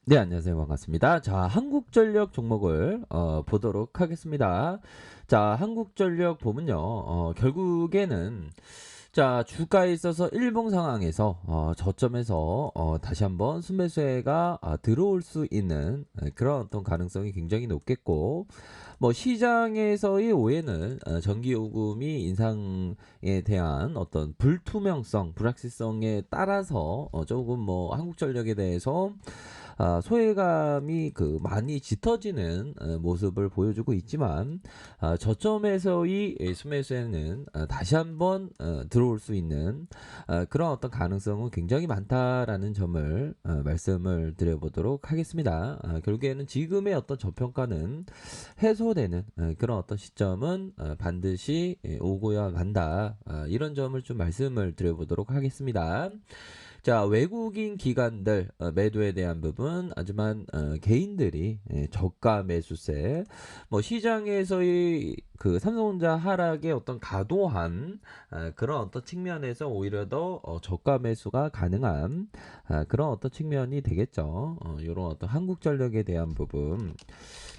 네, 안녕하세요. 반갑습니다. 자, 한국전력 종목을 보도록 하겠습니다. 자, 한국전력 보면요. 결국에는 자, 주가에 있어서 일봉 상황에서 저점에서 다시 한번 순매수가 들어올 수 있는 그런 어떤 가능성이 굉장히 높겠고, 뭐 시장에서의 오해는 전기요금이 인상에 대한 어떤 불투명성, 불확실성에 따라서 조금 뭐 한국전력에 대해서 소외감이 많이 짙어지는 모습을 보여주고 있지만, 저점에서의 순매수에는 다시 한번 들어올 수 있는 그런 어떤 가능성은 굉장히 많다라는 점을 말씀을 드려보도록 하겠습니다. 결국에는 지금의 어떤 저평가는 해소되는 그런 어떤 시점은 반드시 오고야 만다. 이런 점을 좀 말씀을 드려보도록 하겠습니다. 자, 외국인 기관들 매도에 대한 부분, 하지만 개인들이 저가 매수세, 뭐 시장에서의 그 삼성전자 하락의 어떤 과도한 그런 어떤 측면에서 오히려 더 저가 매수가 가능한 그런 어떤 측면이 되겠죠. 이런 어떤 한국전력에 대한 부분.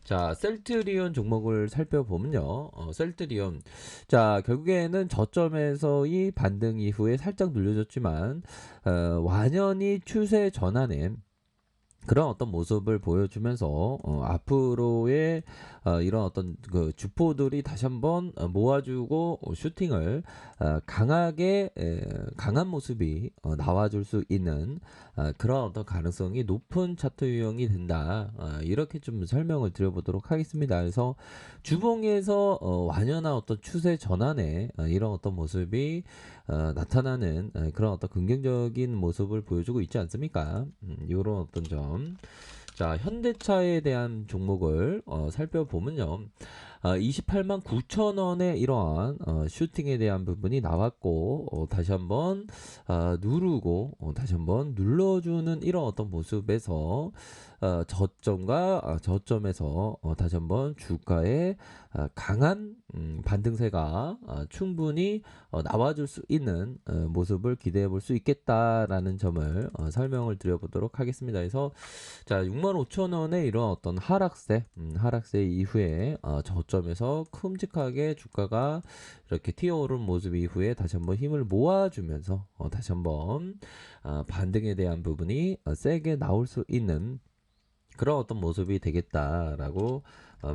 자, 셀트리온 종목을 살펴보면요. 셀트리온. 자, 결국에는 저점에서의 반등 이후에 살짝 눌려졌지만, 완연히 추세 전환에 그런 어떤 모습을 보여주면서 앞으로의 이런 어떤 그 주포들이 다시 한번 모아주고 슈팅을 강하게 강한 모습이 나와줄 수 있는 그런 어떤 가능성이 높은 차트 유형이 된다. 이렇게 좀 설명을 드려보도록 하겠습니다. 그래서 주봉에서 완연한 어떤 추세 전환에 이런 어떤 모습이 나타나는 그런 어떤 긍정적인 모습을 보여주고 있지 않습니까? 이런 어떤 점. 자, 현대차에 대한 종목을 살펴보면요. 28만 9천 원의 이러한 슈팅에 대한 부분이 나왔고 다시 한번 누르고 다시 한번 눌러주는 이런 어떤 모습에서 저점과 저점에서 다시 한번 주가의 강한 반등세가 충분히 나와줄 수 있는 모습을 기대해 볼 수 있겠다라는 점을 설명을 드려보도록 하겠습니다. 그래서 자, 6만 5천 원의 이런 어떤 하락세 이후에 저점에서 큼직하게 주가가 이렇게 튀어오른 모습 이후에 다시 한번 힘을 모아주면서 다시 한번 반등에 대한 부분이 세게 나올 수 있는 그런 어떤 모습이 되겠다라고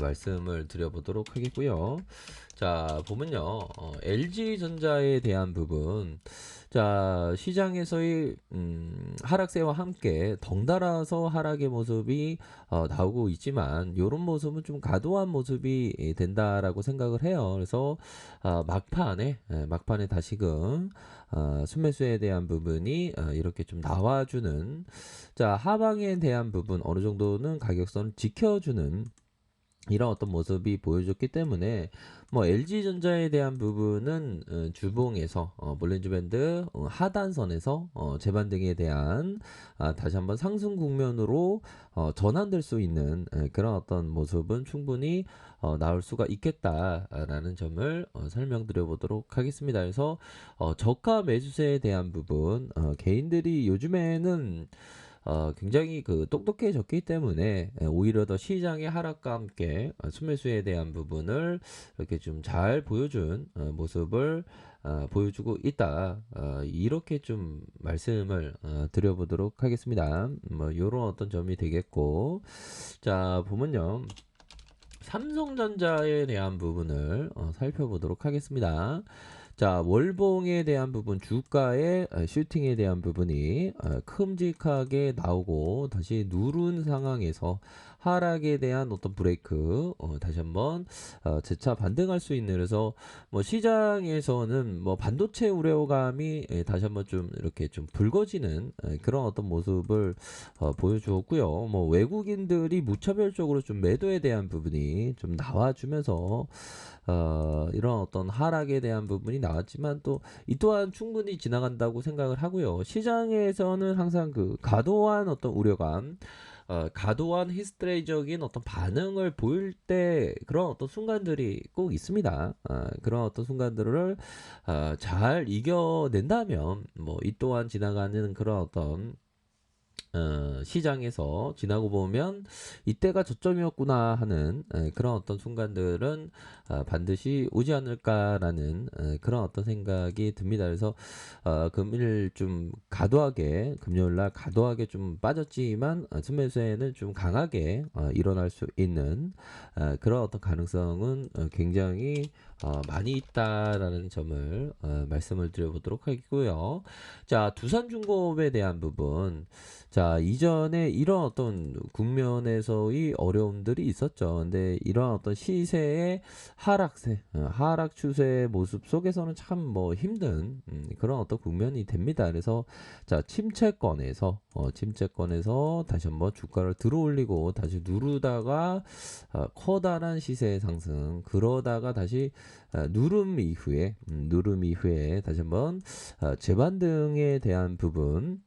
말씀을 드려보도록 하겠고요. 자, 보면요. LG전자에 대한 부분. 자, 시장에서의 하락세와 함께 덩달아서 하락의 모습이 나오고 있지만 이런 모습은 좀 과도한 모습이 된다라고 생각을 해요. 그래서 막판에 다시금 순매수에 대한 부분이 이렇게 좀 나와주는 자, 하방에 대한 부분 어느 정도는 가격선을 지켜주는 이런 어떤 모습이 보여줬기 때문에 뭐 LG전자에 대한 부분은 주봉에서 볼린저 밴드 하단선에서 재반등에 대한 다시 한번 상승 국면으로 전환될 수 있는 그런 어떤 모습은 충분히 나올 수가 있겠다라는 점을 설명드려 보도록 하겠습니다. 그래서 저가 매수세에 대한 부분 개인들이 요즘에는 굉장히 똑똑해졌기 때문에 오히려 더 시장의 하락과 함께 순매수에 대한 부분을 이렇게 좀 잘 보여준 모습을 보여주고 있다. 이렇게 좀 말씀을 드려보도록 하겠습니다. 뭐 이런 어떤 점이 되겠고, 자 보면요. 삼성전자에 대한 부분을 살펴보도록 하겠습니다. 자, 월봉에 대한 부분, 주가의 슈팅에 대한 부분이 큼직하게 나오고 다시 누른 상황에서 하락에 대한 어떤 브레이크 다시 한번 재차 반등할 수 있는 그래서 뭐 시장에서는 뭐 반도체 우려감이 다시 한번 좀 이렇게 좀 불거지는 그런 어떤 모습을 보여주었고요. 뭐 외국인들이 무차별적으로 좀 매도에 대한 부분이 좀 나와주면서 이런 어떤 하락에 대한 부분이 나왔지만 또 이 또한 충분히 지나간다고 생각을 하고요. 시장에서는 항상 과도한 어떤 우려감, 과도한 히스테리적인 어떤 반응을 보일 때 그런 어떤 순간들이 꼭 있습니다. 그런 어떤 순간들을 잘 이겨낸다면 뭐 이 또한 지나가는 그런 어떤 시장에서 지나고 보면 이때가 저점이었구나 하는 그런 어떤 순간들은 반드시 오지 않을까라는 그런 어떤 생각이 듭니다. 그래서 금일 좀 과도하게 금요일 날 과도하게 좀 빠졌지만 순매수에는 좀 강하게 일어날 수 있는 그런 어떤 가능성은 굉장히 많이 있다라는 점을 말씀을 드려보도록 하겠고요. 자, 두산중공업에 대한 부분. 자, 이전에 이런 어떤 국면에서의 어려움들이 있었죠. 근데 이런 어떤 시세의 하락세, 하락 추세의 모습 속에서는 참 뭐 힘든 그런 어떤 국면이 됩니다. 그래서 자, 침체권에서 다시 한번 주가를 들어올리고 다시 누르다가 커다란 시세의 상승, 그러다가 다시 누름 이후에 다시 한번 재반등에 대한 부분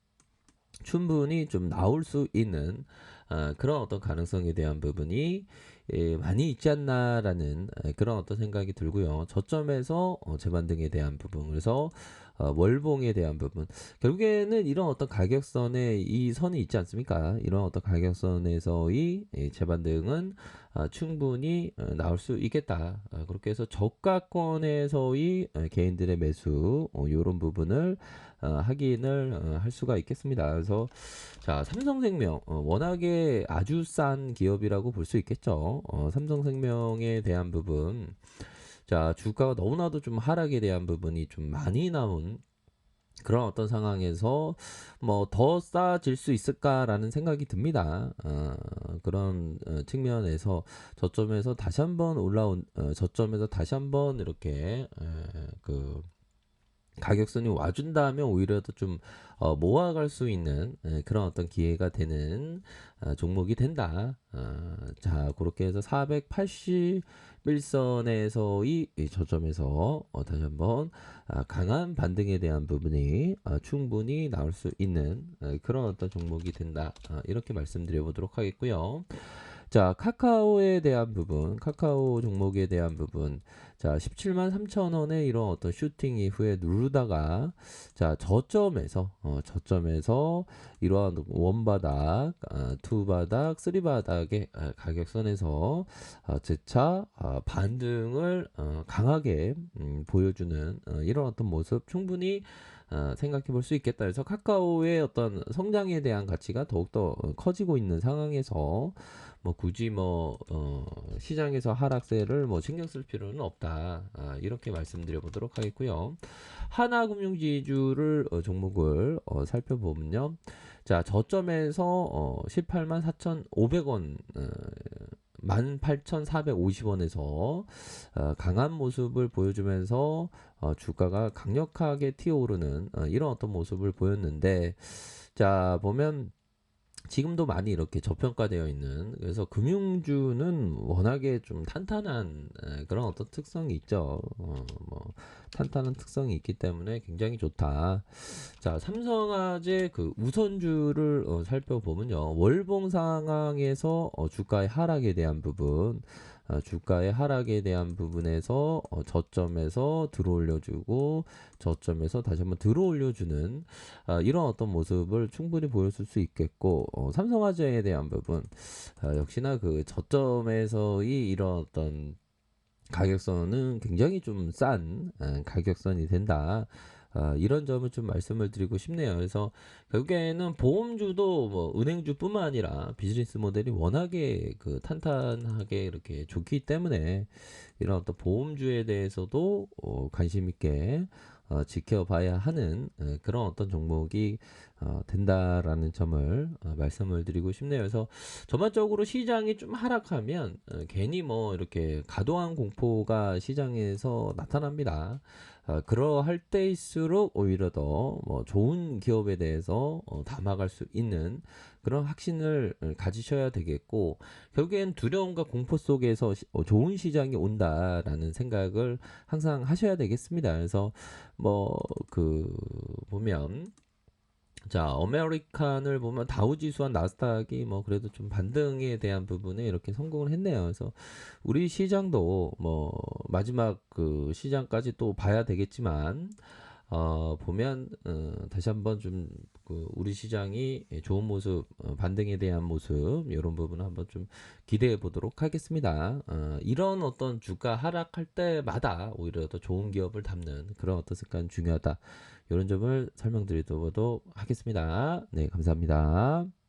충분히 좀 나올 수 있는 그런 어떤 가능성에 대한 부분이 많이 있지 않나라는 그런 어떤 생각이 들고요. 저점에서 재반등에 대한 부분, 그래서 월봉에 대한 부분, 결국에는 이런 어떤 가격선에 이 선이 있지 않습니까? 이런 어떤 가격선에서의 재반등은 충분히 나올 수 있겠다. 그렇게 해서 저가권에서의 개인들의 매수 이런 부분을 확인을 할 수가 있겠습니다. 그래서 자, 삼성생명 워낙에 아주 싼 기업이라고 볼 수 있겠죠. 삼성생명에 대한 부분, 자, 주가가 너무나도 좀 하락에 대한 부분이 좀 많이 나온 그런 어떤 상황에서 뭐 더 싸질 수 있을까라는 생각이 듭니다. 그런 측면에서 저점에서 다시 한번 올라온 저점에서 다시 한번 이렇게 그 가격선이 와준다면 오히려 더 좀 모아갈 수 있는 그런 어떤 기회가 되는 종목이 된다. 자, 그렇게 해서 481선에서의 저점에서 다시 한번 강한 반등에 대한 부분이 충분히 나올 수 있는 그런 어떤 종목이 된다. 이렇게 말씀드려 보도록 하겠고요. 자, 카카오에 대한 부분, 카카오 종목에 대한 부분. 자, 17만 3천 원의 이런 어떤 슈팅 이후에 누르다가 자, 저점에서 이러한 원바닥, 투바닥, 쓰리바닥의 가격선에서 재차 반등을 강하게 보여주는 이런 어떤 모습 충분히 생각해 볼 수 있겠다. 그래서 카카오의 어떤 성장에 대한 가치가 더욱더 커지고 있는 상황에서 뭐 굳이 시장에서 하락세를 뭐 신경 쓸 필요는 없다. 이렇게 말씀드려 보도록 하겠고요. 하나금융지주를 종목을 살펴보면요. 자, 저점에서 18만 4,500원 18,450원에서 강한 모습을 보여주면서 주가가 강력하게 튀어오르는 이런 어떤 모습을 보였는데, 자, 보면 지금도 많이 이렇게 저평가되어 있는, 그래서 금융주는 워낙에 좀 탄탄한 그런 어떤 특성이 있죠. 탄탄한 특성이 있기 때문에 굉장히 좋다. 자, 삼성화재 그 우선주를 살펴보면요. 월봉 상황에서 주가의 하락에 대한 부분, 주가의 하락에 대한 부분에서 저점에서 들어올려주고 저점에서 다시 한번 들어올려주는 이런 어떤 모습을 충분히 보였을 수 있겠고, 삼성화재에 대한 부분 역시나 그 저점에서의 이런 어떤 가격선은 굉장히 좀 싼 가격선이 된다. 이런 점을 좀 말씀을 드리고 싶네요. 그래서 결국에는 보험주도 뭐 은행주뿐만 아니라 비즈니스 모델이 워낙에 그 탄탄하게 이렇게 좋기 때문에 이런 어떤 보험주에 대해서도 관심 있게 지켜봐야 하는 그런 어떤 종목이 된다라는 점을 말씀을 드리고 싶네요. 그래서 전반적으로 시장이 좀 하락하면 괜히 뭐 이렇게 과도한 공포가 시장에서 나타납니다. 그러할 때일수록 오히려 더 뭐 좋은 기업에 대해서 담아갈 수 있는 그런 확신을 가지셔야 되겠고, 결국엔 두려움과 공포 속에서 좋은 시장이 온다라는 생각을 항상 하셔야 되겠습니다. 그래서 뭐 그 보면 자, 아메리칸을 보면 다우지수와 나스닥이 뭐 그래도 좀 반등에 대한 부분에 이렇게 성공을 했네요. 그래서 우리 시장도 뭐 마지막 그 시장까지 또 봐야 되겠지만 보면 다시 한번 좀 그 우리 시장이 좋은 모습, 반등에 대한 모습 이런 부분을 한번 좀 기대해 보도록 하겠습니다. 이런 어떤 주가 하락할 때마다 오히려 더 좋은 기업을 담는 그런 어떤 습관 중요하다. 이런 점을 설명드리도록 하겠습니다. 네, 감사합니다.